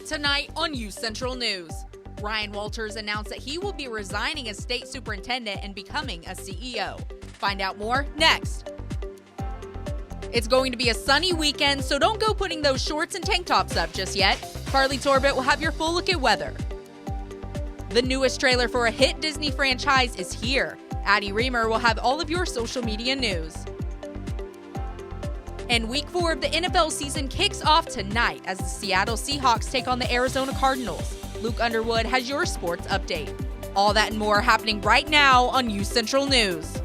Tonight on UCentral News, Ryan Walters announced that he will be resigning as state superintendent and becoming a CEO. Find out more next. It's going to be a sunny weekend, so don't go putting those shorts and tank tops up just yet. Carly Torbett will have your full look at weather. The newest trailer for a hit Disney franchise is here. Addie Reamer will have all of your social media news. And Week 4 of the NFL season kicks off tonight as the Seattle Seahawks take on the Arizona Cardinals. Luke Underwood has your sports update. All that and more happening right now on UCentral News.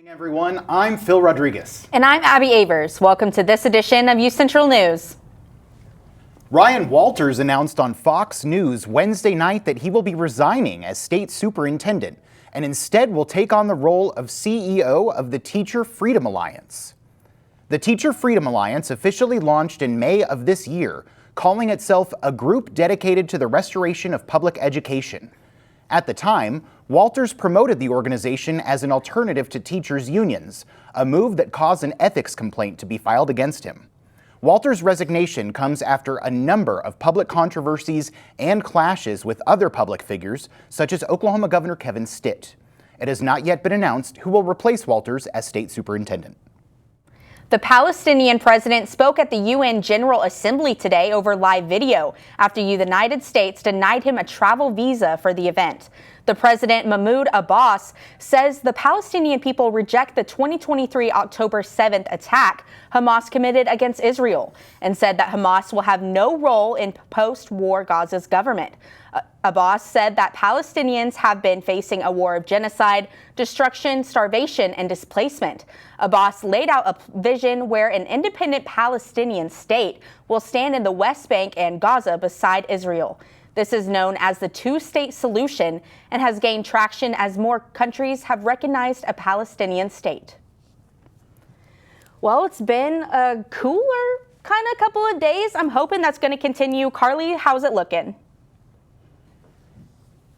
Everyone, I'm Phil Rodriguez. And I'm Abby Avers. Welcome to this edition of UCentral News. Ryan Walters announced on Fox News Wednesday night that he will be resigning as state superintendent and instead will take on the role of CEO of the Teacher Freedom Alliance. The Teacher Freedom Alliance officially launched in May of this year, calling itself a group dedicated to the restoration of public education. At the time, Walters promoted the organization as an alternative to teachers' unions, a move that caused an ethics complaint to be filed against him. Walters' resignation comes after a number of public controversies and clashes with other public figures, such as Oklahoma Governor Kevin Stitt. It has not yet been announced who will replace Walters as state superintendent. The Palestinian president spoke at the UN General Assembly today over live video after the United States denied him a travel visa for the event. The president, Mahmoud Abbas, says the Palestinian people reject the 2023 October 7th attack Hamas committed against Israel and said that Hamas will have no role in post-war Gaza's government. Abbas said that Palestinians have been facing a war of genocide, destruction, starvation, and displacement. Abbas laid out a vision where an independent Palestinian state will stand in the West Bank and Gaza beside Israel. This is known as the two-state solution and has gained traction as more countries have recognized a Palestinian state. Well, it's been a cooler kind of couple of days. I'm hoping that's going to continue. Carly, how's it looking?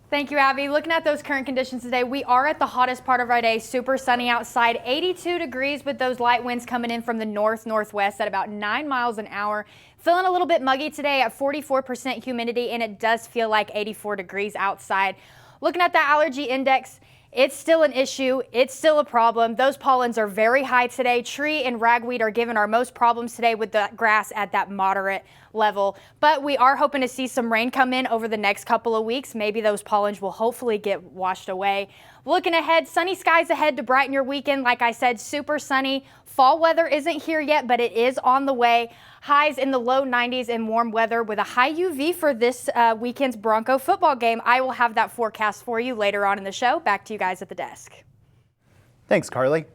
Thank you, Abby. Looking at those current conditions today, we are at the hottest part of our day. Super sunny outside, 82 degrees with those light winds coming in from the northwest at about 9 miles an hour. Feeling a little bit muggy today at 44% humidity, and it does feel like 84 degrees outside. Looking at the allergy index, it's still an issue. It's still a problem. Those pollens are very high today. Tree and ragweed are giving our most problems today with the grass at that moderate level. But we are hoping to see some rain come in over the next couple of weeks. Maybe those pollens will hopefully get washed away. Looking ahead, sunny skies ahead to brighten your weekend. Like I said, super sunny. Fall weather isn't here yet, but it is on the way. Highs in the low 90s and warm weather with a high UV for this weekend's Bronco football game. I will have that forecast for you later on in the show. Back to you guys at the desk. Thanks, Carly.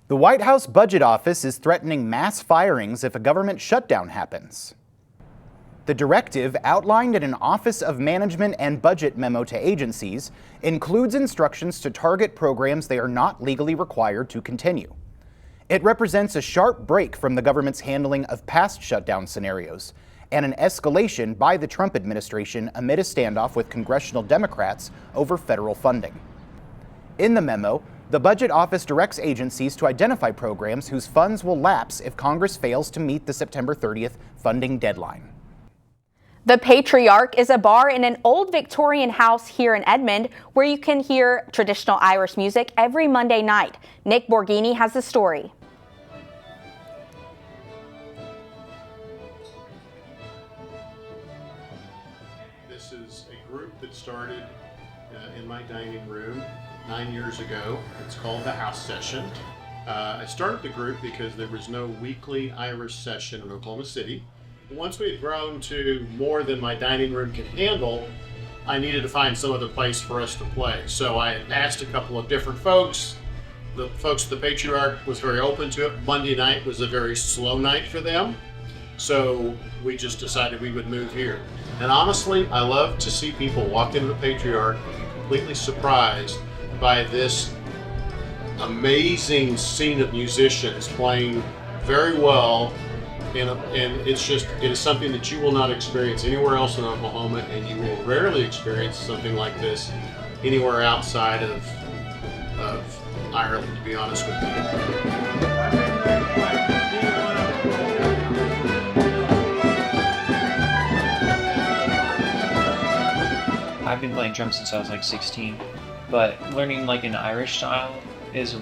The White House Budget Office is threatening mass firings if a government shutdown happens. The directive, outlined in an Office of Management and Budget memo to agencies, includes instructions to target programs they are not legally required to continue. It represents a sharp break from the government's handling of past shutdown scenarios and an escalation by the Trump administration amid a standoff with congressional Democrats over federal funding. In the memo, the Budget Office directs agencies to identify programs whose funds will lapse if Congress fails to meet the September 30th funding deadline. The Patriarch is a bar in an old Victorian house here in Edmond where you can hear traditional Irish music every Monday night. Nick Borghini has the story. This is a group that started in my dining room 9 years ago. It's called the House Session. I started the group because there was no weekly Irish session in Oklahoma City. Once we had grown to more than my dining room could handle, I needed to find some other place for us to play. So I asked a couple of different folks. The folks at the Patriarch was very open to it. Monday night was a very slow night for them. So we just decided we would move here. And honestly, I love to see people walk into the Patriarch and be completely surprised by this amazing scene of musicians playing very well and it is something that you will not experience anywhere else in Oklahoma, and you will rarely experience something like this anywhere outside of Ireland, to be honest with you. I've been playing drums since I was like 16, but learning like an Irish style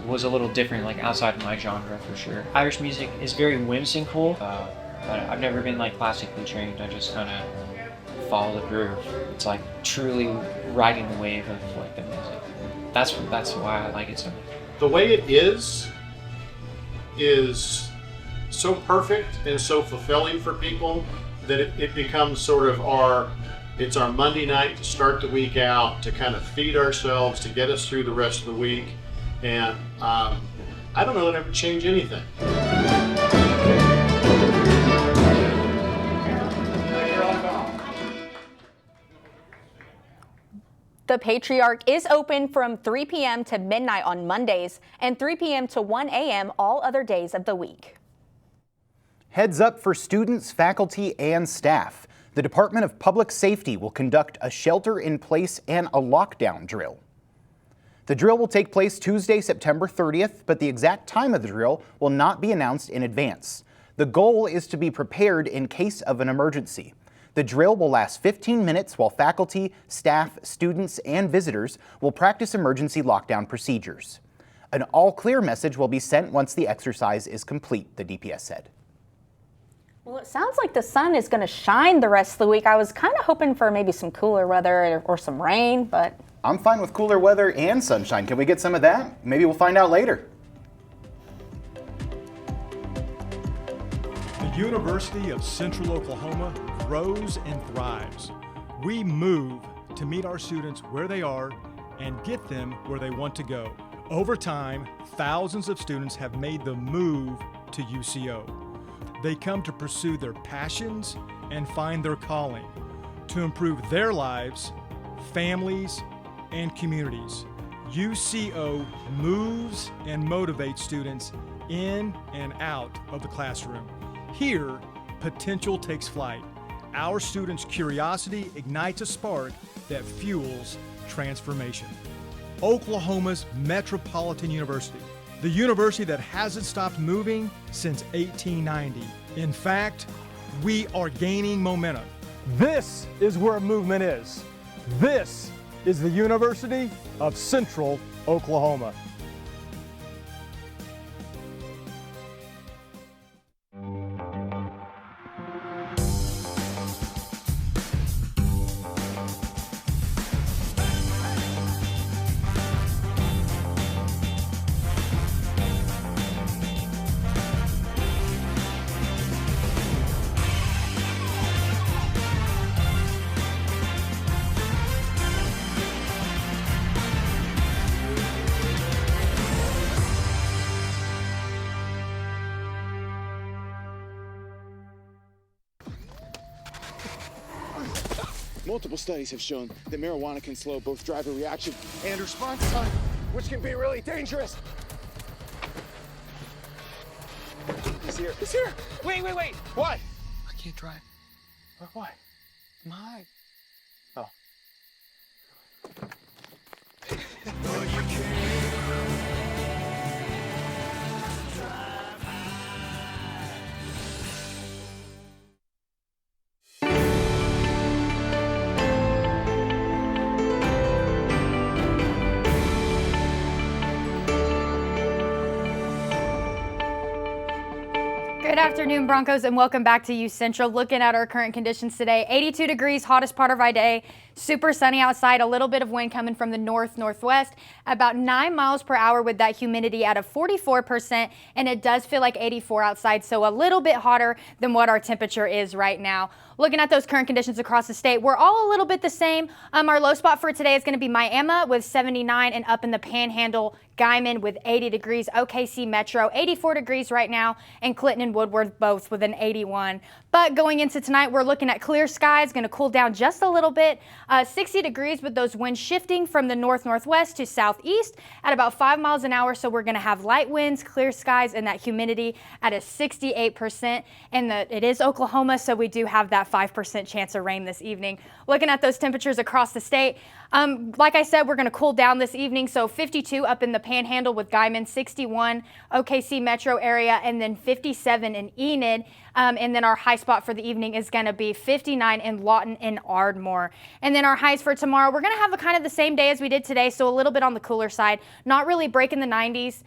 was a little different, like outside of my genre for sure. Irish music is very whimsical, but I've never been like classically trained. I just kind of follow the groove. It's like truly riding the wave of like the music. That's why I like it so much. The way it is so perfect and so fulfilling for people that it becomes sort of our Monday night to start the week out, to kind of feed ourselves, to get us through the rest of the week. And I don't know that it would change anything. The Patriarch is open from 3 p.m. to midnight on Mondays and 3 p.m. to 1 a.m. all other days of the week. Heads up for students, faculty, and staff. The Department of Public Safety will conduct a shelter-in-place and a lockdown drill. The drill will take place Tuesday, September 30th, but the exact time of the drill will not be announced in advance. The goal is to be prepared in case of an emergency. The drill will last 15 minutes while faculty, staff, students, and visitors will practice emergency lockdown procedures. An all-clear message will be sent once the exercise is complete, the DPS said. Well, it sounds like the sun is going to shine the rest of the week. I was kind of hoping for maybe some cooler weather or some rain, but... I'm fine with cooler weather and sunshine. Can we get some of that? Maybe we'll find out later. The University of Central Oklahoma grows and thrives. We move to meet our students where they are and get them where they want to go. Over time, thousands of students have made the move to UCO. They come to pursue their passions and find their calling, to improve their lives, families, and communities. UCO moves and motivates students in and out of the classroom. Here, potential takes flight. Our students' curiosity ignites a spark that fuels transformation. Oklahoma's Metropolitan University, the university that hasn't stopped moving since 1890. In fact, we are gaining momentum. This is where movement is. This is the University of Central Oklahoma. Multiple studies have shown that marijuana can slow both driver reaction and response time, which can be really dangerous. He's here. He's here. Wait. What? I can't drive. Why? My. Oh. Good afternoon, Broncos, and welcome back to UCentral. Looking at our current conditions today, 82 degrees, hottest part of our day, super sunny outside, a little bit of wind coming from the northwest, about 9 miles per hour with that humidity at a 44%, and it does feel like 84 outside, so a little bit hotter than what our temperature is right now. Looking at those current conditions across the state, we're all a little bit the same. Our low spot for today is going to be Miami with 79, and up in the Panhandle, Guyman with 80 degrees, OKC Metro 84 degrees right now, and Clinton and Woodward both with an 81. But going into tonight, we're looking at clear skies, going to cool down just a little bit, 60 degrees with those winds shifting from the north-northwest to southeast at about 5 miles an hour. So we're going to have light winds, clear skies, and that humidity at a 68%. And it is Oklahoma, so we do have that 5% chance of rain this evening. Looking at those temperatures across the state, like I said, we're going to cool down this evening. So 52 up in the Panhandle with Guyman, 61 OKC Metro area, and then 57 in Enid. And then our high spot for the evening is going to be 59 in Lawton and Ardmore. And then our highs for tomorrow, we're going to have a kind of the same day as we did today, so a little bit on the cooler side, not really breaking the 90s,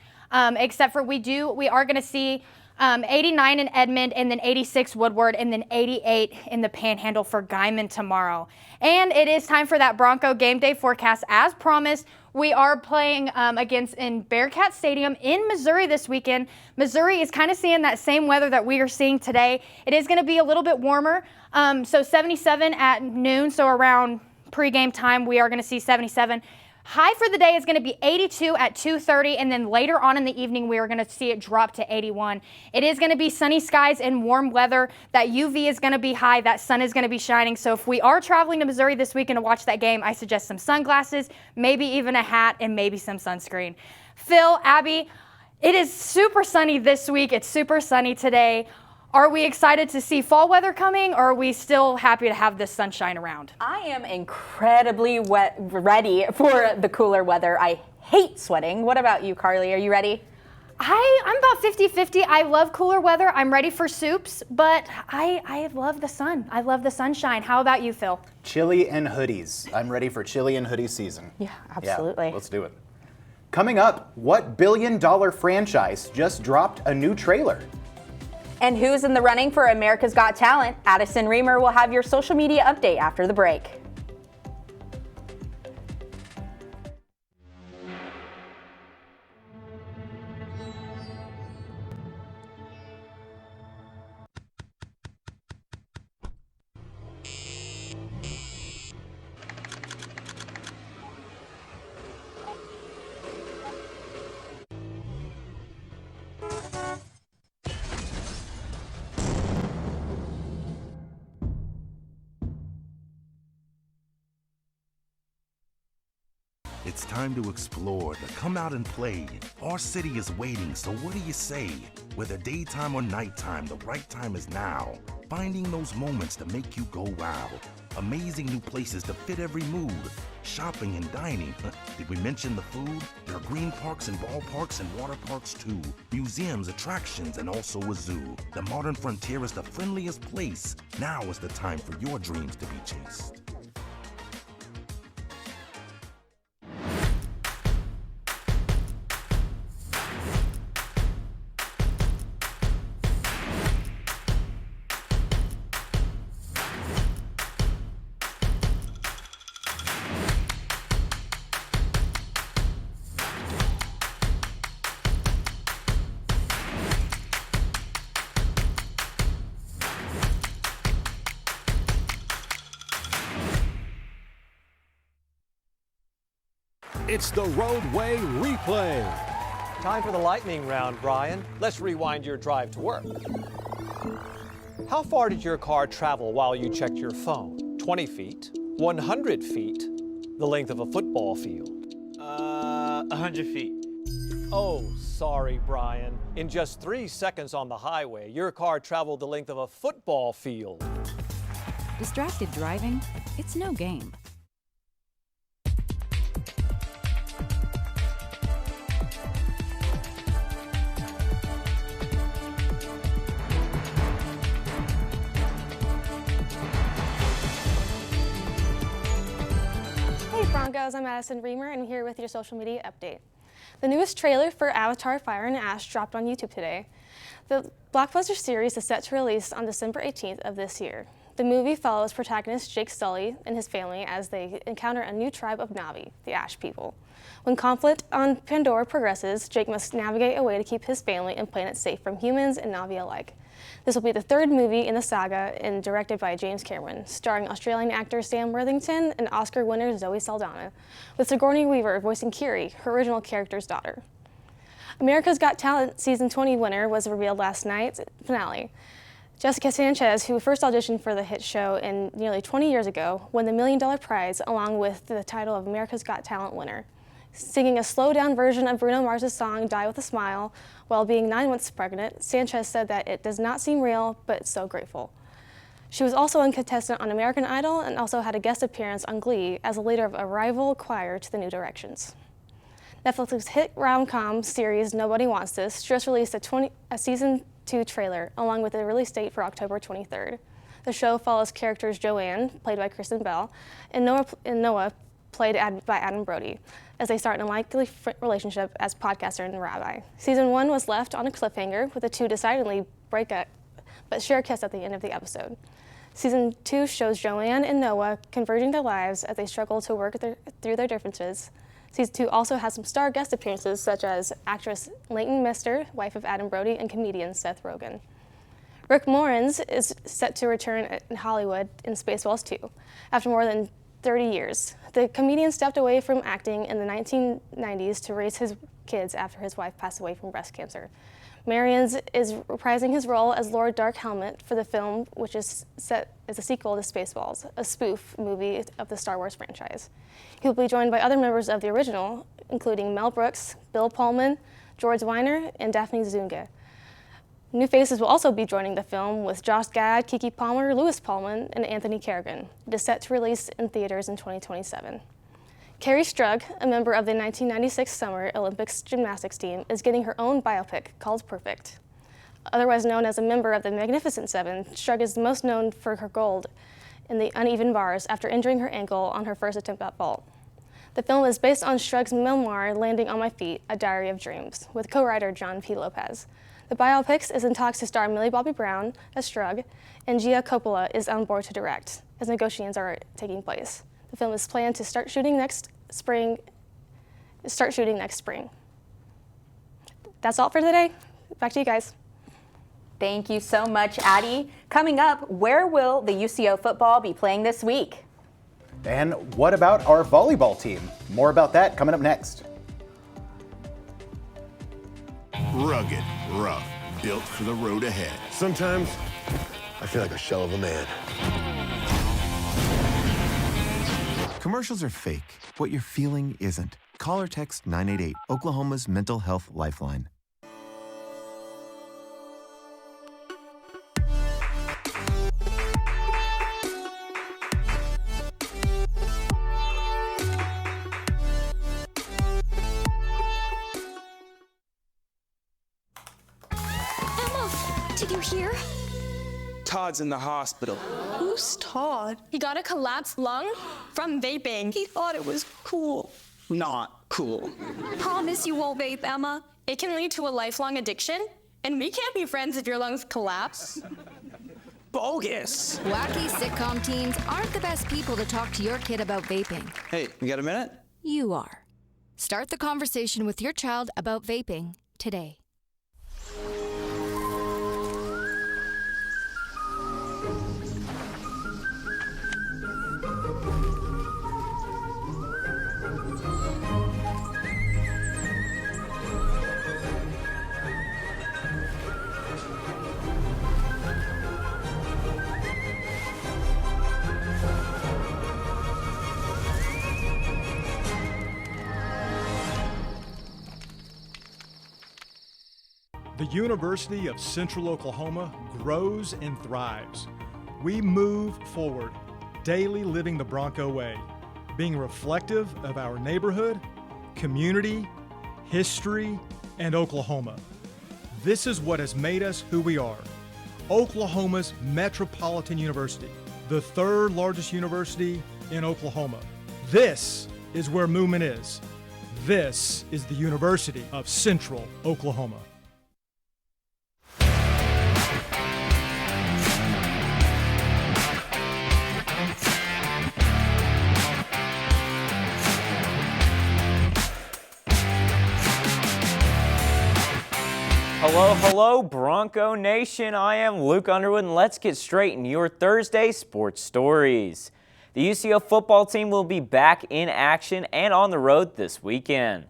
except for we are going to see 89 in Edmond, and then 86 Woodward, and then 88 in the Panhandle for Guyman tomorrow. And it is time for that Bronco game day forecast. As promised, we are playing in Bearcat Stadium in Missouri this weekend. Missouri is kind of seeing that same weather that we are seeing today. It is going to be a little bit warmer, so 77 at noon, so around pregame time we are going to see 77. High for the day is going to be 82 at 2:30, and then later on in the evening we are going to see it drop to 81. It is going to be sunny skies and warm weather. That UV is going to be high. That sun is going to be shining. So if we are traveling to Missouri this weekend to watch that game, I suggest some sunglasses, maybe even a hat, and maybe some sunscreen. Phil, Abby, it is super sunny this week. It's super sunny today. Are we excited to see fall weather coming, or are we still happy to have this sunshine around? I am incredibly ready for the cooler weather. I hate sweating. What about you, Carly? Are you ready? I'm about 50-50. I love cooler weather. I'm ready for soups, but I love the sun. I love the sunshine. How about you, Phil? Chili and hoodies. I'm ready for chili and hoodie season. Yeah, absolutely. Yeah, let's do it. Coming up, what billion-dollar franchise just dropped a new trailer? And who's in the running for America's Got Talent? Addison Reamer will have your social media update after the break. It's time to explore, to come out and play. Our city is waiting, so what do you say? Whether daytime or nighttime, the right time is now. Finding those moments to make you go wow. Amazing new places to fit every mood. Shopping and dining. Did we mention the food? There are green parks and ballparks and water parks too. Museums, attractions, and also a zoo. The modern frontier is the friendliest place. Now is the time for your dreams to be chased. It's the Roadway Replay. Time for the lightning round, Brian. Let's rewind your drive to work. How far did your car travel while you checked your phone? 20 feet, 100 feet, the length of a football field. 100 feet. Oh, sorry, Brian. In just 3 seconds on the highway, your car traveled the length of a football field. Distracted driving? It's no game. Broncos, I'm Addison Reamer, and I'm here with your social media update. The newest trailer for Avatar Fire and Ash dropped on YouTube today. The blockbuster series is set to release on December 18th of this year. The movie follows protagonist Jake Sully and his family as they encounter a new tribe of Na'vi, the Ash people. When conflict on Pandora progresses, Jake must navigate a way to keep his family and planet safe from humans and Na'vi alike. This will be the third movie in the saga and directed by James Cameron, starring Australian actor Sam Worthington and Oscar winner Zoe Saldana, with Sigourney Weaver voicing Kiri, her original character's daughter. America's Got Talent Season 20 winner was revealed last night's finale. Jessica Sanchez, who first auditioned for the hit show nearly 20 years ago, won the $1 Million prize along with the title of America's Got Talent winner. Singing a slowed-down version of Bruno Mars' song Die With a Smile while being 9 months pregnant, Sanchez said that it does not seem real, but so grateful. She was also a contestant on American Idol and also had a guest appearance on Glee as a leader of a rival choir to the New Directions. Netflix's hit rom-com series Nobody Wants This just released a Season 2 trailer, along with a release date for October 23rd. The show follows characters Joanne, played by Kristen Bell, and Noah, played by Adam Brody, as they start an unlikely relationship as podcaster and rabbi. Season 1 was left on a cliffhanger, with the two decidedly break up, but share a kiss at the end of the episode. Season 2 shows Joanne and Noah converging their lives as they struggle to work through their differences. Season 2 also has some star guest appearances, such as actress Leighton Mister, wife of Adam Brody, and comedian Seth Rogen. Rick Moranis is set to return in Hollywood in Spaceballs 2 after more than 30 years. The comedian stepped away from acting in the 1990s to raise his kids after his wife passed away from breast cancer. Moranis is reprising his role as Lord Dark Helmet for the film, which is set as a sequel to Spaceballs, a spoof movie of the Star Wars franchise. He will be joined by other members of the original, including Mel Brooks, Bill Pullman, George Weiner, and Daphne Zuniga. New faces will also be joining the film with Josh Gad, Keke Palmer, Lewis Pullman, and Anthony Carrigan. It is set to release in theaters in 2027. Carrie Strug, a member of the 1996 Summer Olympics gymnastics team, is getting her own biopic called Perfect. Otherwise known as a member of the Magnificent Seven, Strug is most known for her gold in the uneven bars after injuring her ankle on her first attempt at vault. The film is based on Strug's memoir, Landing on My Feet, A Diary of Dreams, with co-writer John P. Lopez. The biopic is in talks to star Millie Bobby Brown as Strug, and Gia Coppola is on board to direct, as negotiations are taking place. The film is planned to start shooting next spring. That's all for today. Back to you guys. Thank you so much, Addie. Coming up, where will the UCO football be playing this week? And what about our volleyball team? More about that coming up next. Rugged, rough, built for the road ahead. Sometimes I feel like a shell of a man. Commercials are fake. What you're feeling isn't. Call or text 988, Oklahoma's mental health lifeline. Did you hear? Todd's in the hospital. Who's Todd? He got a collapsed lung from vaping. He thought it was cool. Not cool. Promise you won't vape, Emma. It can lead to a lifelong addiction, and we can't be friends if your lungs collapse. Bogus. Wacky sitcom teens aren't the best people to talk to your kid about vaping. Hey, you got a minute? You are. Start the conversation with your child about vaping today. The University of Central Oklahoma grows and thrives. We move forward, daily living the Bronco way, being reflective of our neighborhood, community, history, and Oklahoma. This is what has made us who we are. Oklahoma's Metropolitan University, the third largest university in Oklahoma. This is where movement is. This is the University of Central Oklahoma. Hello, Bronco Nation. I am Luke Underwood, and let's get straight into your Thursday sports stories. The UCO football team will be back in action and on the road this weekend.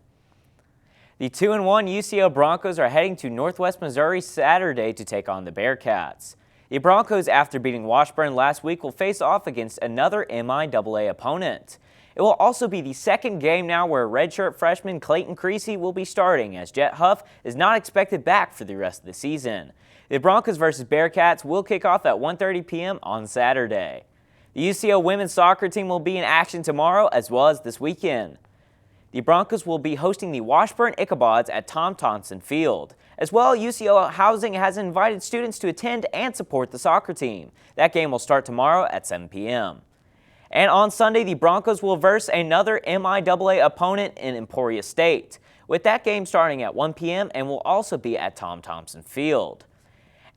The 2-1 UCO Broncos are heading to Northwest Missouri Saturday to take on the Bearcats. The Broncos, after beating Washburn last week, will face off against another MIAA opponent. It will also be the second game now where redshirt freshman Clayton Creasy will be starting, as Jet Huff is not expected back for the rest of the season. The Broncos versus Bearcats will kick off at 1:30 p.m. on Saturday. The UCO women's soccer team will be in action tomorrow as well as this weekend. The Broncos will be hosting the Washburn Ichabods at Tom Thompson Field. As well, UCO Housing has invited students to attend and support the soccer team. That game will start tomorrow at 7 p.m. And on Sunday, the Broncos will verse another MIAA opponent in Emporia State, with that game starting at 1 p.m. and will also be at Tom Thompson Field.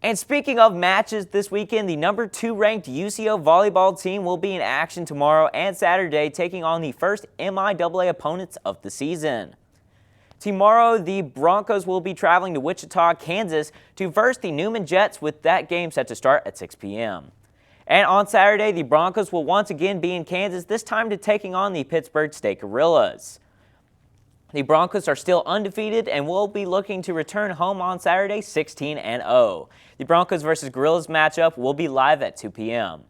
And speaking of matches this weekend, the number 2 ranked UCO volleyball team will be in action tomorrow and Saturday, taking on the first MIAA opponents of the season. Tomorrow, the Broncos will be traveling to Wichita, Kansas to verse the Newman Jets, with that game set to start at 6 p.m. And on Saturday, the Broncos will once again be in Kansas, this time to taking on the Pittsburgh State Gorillas. The Broncos are still undefeated and will be looking to return home on Saturday 16-0. The Broncos versus Gorillas matchup will be live at 2 p.m.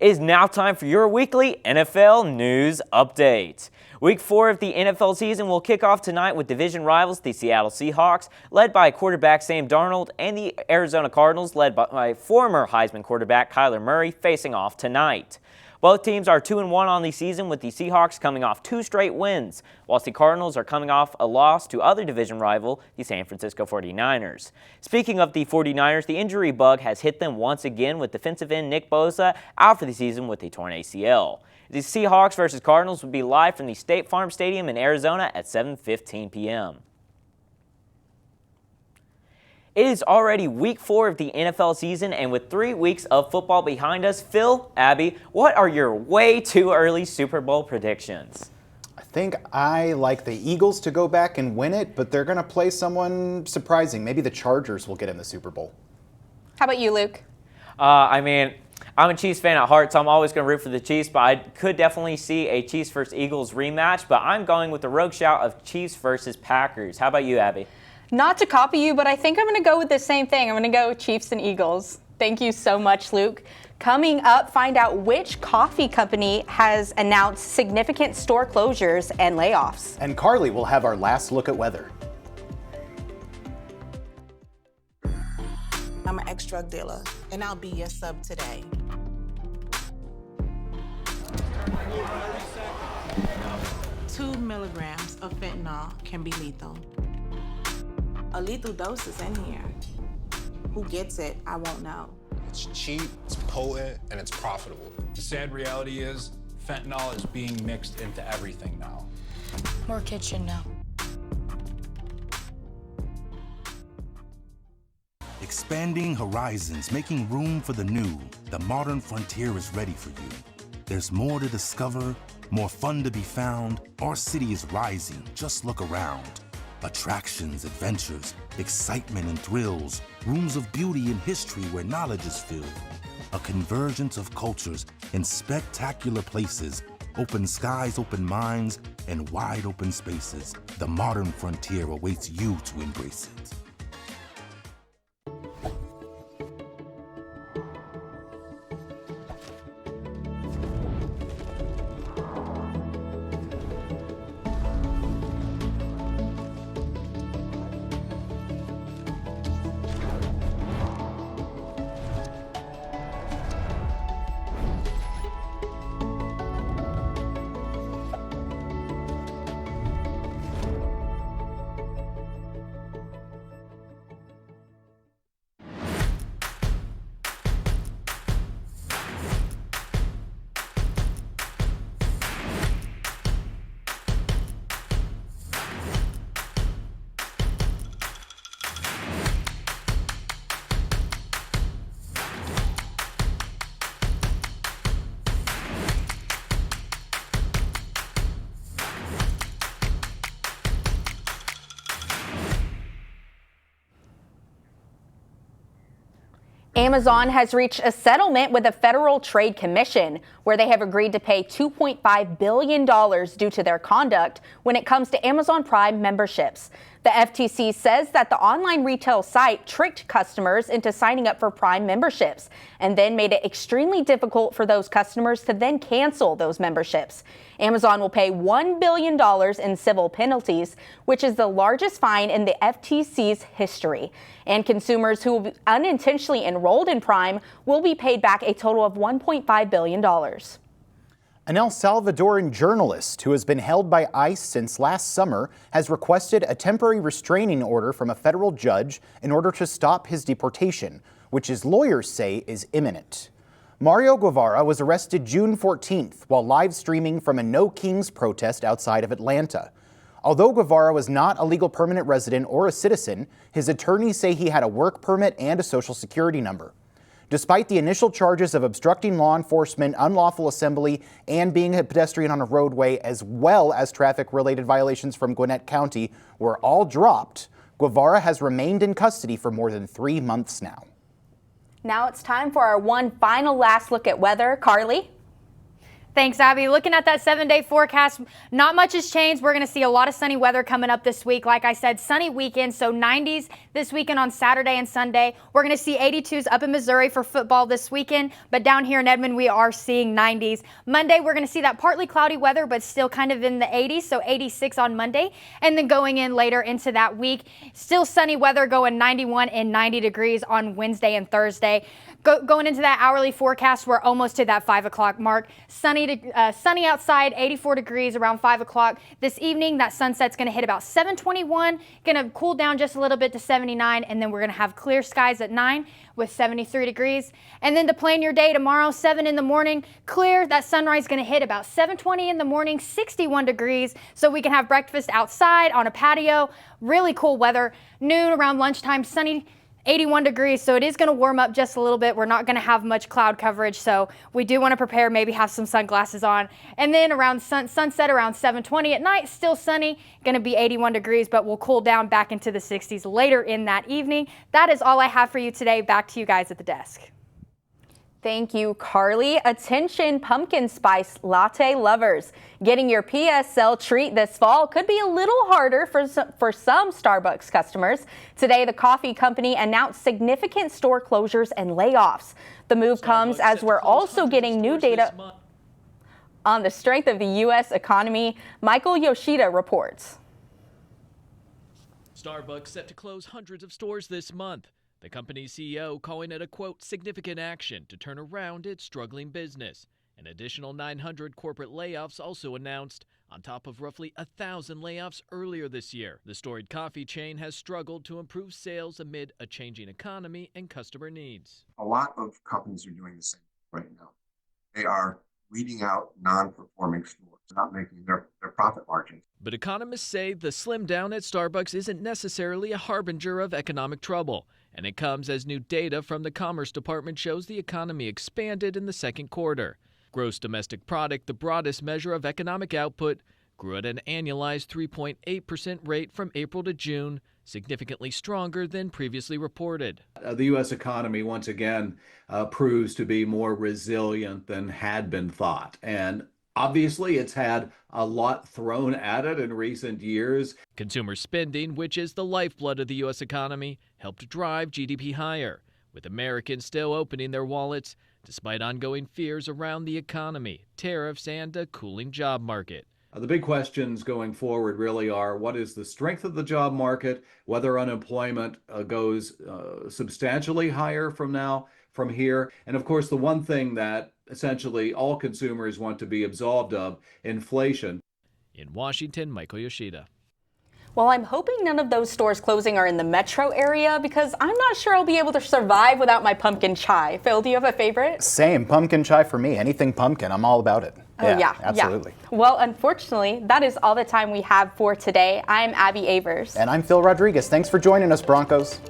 It is now time for your weekly NFL news update. Week 4 of the NFL season will kick off tonight with division rivals, the Seattle Seahawks, led by quarterback Sam Darnold, and the Arizona Cardinals, led by former Heisman quarterback Kyler Murray, facing off tonight. Both teams are 2-1 on the season, with the Seahawks coming off 2 straight wins, whilst the Cardinals are coming off a loss to other division rival, the San Francisco 49ers. Speaking of the 49ers, the injury bug has hit them once again, with defensive end Nick Bosa out for the season with a torn ACL. The Seahawks versus Cardinals will be live from the State Farm Stadium in Arizona at 7:15 p.m. It is already week 4 of the NFL season, and with 3 weeks of football behind us, Phil, Abby, what are your way too early Super Bowl predictions? I think I like the Eagles to go back and win it, but they're going to play someone surprising. Maybe the Chargers will get in the Super Bowl. How about you, Luke? I'm a Chiefs fan at heart, so I'm always going to root for the Chiefs, but I could definitely see a Chiefs versus Eagles rematch, but I'm going with the rogue shout of Chiefs versus Packers. How about you, Abby? Not to copy you, but I think I'm going to go with the same thing. I'm going to go Chiefs and Eagles. Thank you so much, Luke. Coming up, find out which coffee company has announced significant store closures and layoffs. And Carly will have our last look at weather. I'm an ex-drug dealer, and I'll be your sub today. Two milligrams of fentanyl can be lethal. A lethal dose is in here. Who gets it, I won't know. It's cheap, it's potent, and it's profitable. The sad reality is fentanyl is being mixed into everything now. More kids should know. Expanding horizons, making room for the new. The modern frontier is ready for you. There's more to discover, more fun to be found. Our city is rising, just look around. Attractions, adventures, excitement and thrills, rooms of beauty and history where knowledge is filled. A convergence of cultures in spectacular places, open skies, open minds, and wide open spaces. The modern frontier awaits you to embrace it. Amazon has reached a settlement with the Federal Trade Commission, where they have agreed to pay $2.5 billion due to their conduct when it comes to Amazon Prime memberships. The FTC says that the online retail site tricked customers into signing up for Prime memberships and then made it extremely difficult for those customers to then cancel those memberships. Amazon will pay $1 billion in civil penalties, which is the largest fine in the FTC's history. And consumers who will be unintentionally enrolled in Prime will be paid back a total of $1.5 billion. An El Salvadoran journalist who has been held by ICE since last summer has requested a temporary restraining order from a federal judge in order to stop his deportation, which his lawyers say is imminent. Mario Guevara was arrested June 14th while live streaming from a No Kings protest outside of Atlanta. Although Guevara was not a legal permanent resident or a citizen, his attorneys say he had a work permit and a social security number. Despite the initial charges of obstructing law enforcement, unlawful assembly, and being a pedestrian on a roadway, as well as traffic-related violations from Gwinnett County, were all dropped, Guevara has remained in custody for more than 3 months now. Now it's time for our one final last look at weather. Carly? Thanks, Abby. Looking at that 7-day forecast, not much has changed. We're going to see a lot of sunny weather coming up this week. Like I said, sunny weekend, so 90s this weekend on Saturday and Sunday. We're going to see 82s up in Missouri for football this weekend, but down here in Edmond, we are seeing 90s. Monday, we're going to see that partly cloudy weather, but still kind of in the 80s, so 86 on Monday. And then going in later into that week, still sunny weather, going 91 and 90 degrees on Wednesday and Thursday. Going into that hourly forecast, we're almost to that 5 o'clock mark. Sunny outside, 84 degrees around 5 o'clock. This evening, that sunset's going to hit about 7:21, going to cool down just a little bit to 79, and then we're going to have clear skies at 9 with 73 degrees. And then to plan your day tomorrow, 7 in the morning, clear. That sunrise is going to hit about 7:20 in the morning, 61 degrees, so we can have breakfast outside on a patio. Really cool weather. Noon around lunchtime, sunny, 81 degrees, so it is going to warm up just a little bit. We're not going to have much cloud coverage, so we do want to prepare, maybe have some sunglasses on. And then around sunset, around 7:20 at night, still sunny, going to be 81 degrees, but we'll cool down back into the 60s later in that evening. That is all I have for you today. Back to you guys at the desk. Thank you, Carly. Attention, pumpkin spice latte lovers. Getting your PSL treat this fall could be a little harder for some Starbucks customers. Today, the coffee company announced significant store closures and layoffs. The move comes as we're also getting new data on the strength of the U.S. economy. Michael Yoshida reports. Starbucks set to close hundreds of stores this month. The company's CEO calling it a, quote, significant action to turn around its struggling business. An additional 900 corporate layoffs also announced, on top of roughly 1,000 layoffs earlier this year. The storied coffee chain has struggled to improve sales amid a changing economy and customer needs. A lot of companies are doing the same right now. They are weeding out non-performing stores, not making their profit margins. But economists say the slim down at Starbucks isn't necessarily a harbinger of economic trouble. And it comes as new data from the Commerce Department shows the economy expanded in the second quarter. Gross domestic product, the broadest measure of economic output, grew at an annualized 3.8% rate from April to June, significantly stronger than previously reported. The U.S. economy once again proves to be more resilient than had been thought. And obviously, it's had a lot thrown at it in recent years. Consumer spending, which is the lifeblood of the U.S. economy, helped drive GDP higher, with Americans still opening their wallets despite ongoing fears around the economy, tariffs, and a cooling job market. The big questions going forward really are, what is the strength of the job market, whether unemployment goes substantially higher from here, and of course the one thing that essentially all consumers want to be absolved of, inflation. In Washington, Michael Yoshida. Well, I'm hoping none of those stores closing are in the metro area because I'm not sure I'll be able to survive without my pumpkin chai. Phil, do you have a favorite? Same, pumpkin chai for me. Anything pumpkin, I'm all about it. Oh, yeah, absolutely. Yeah. Well, unfortunately, that is all the time we have for today. I'm Abby Avers. And I'm Phil Rodriguez. Thanks for joining us, Broncos.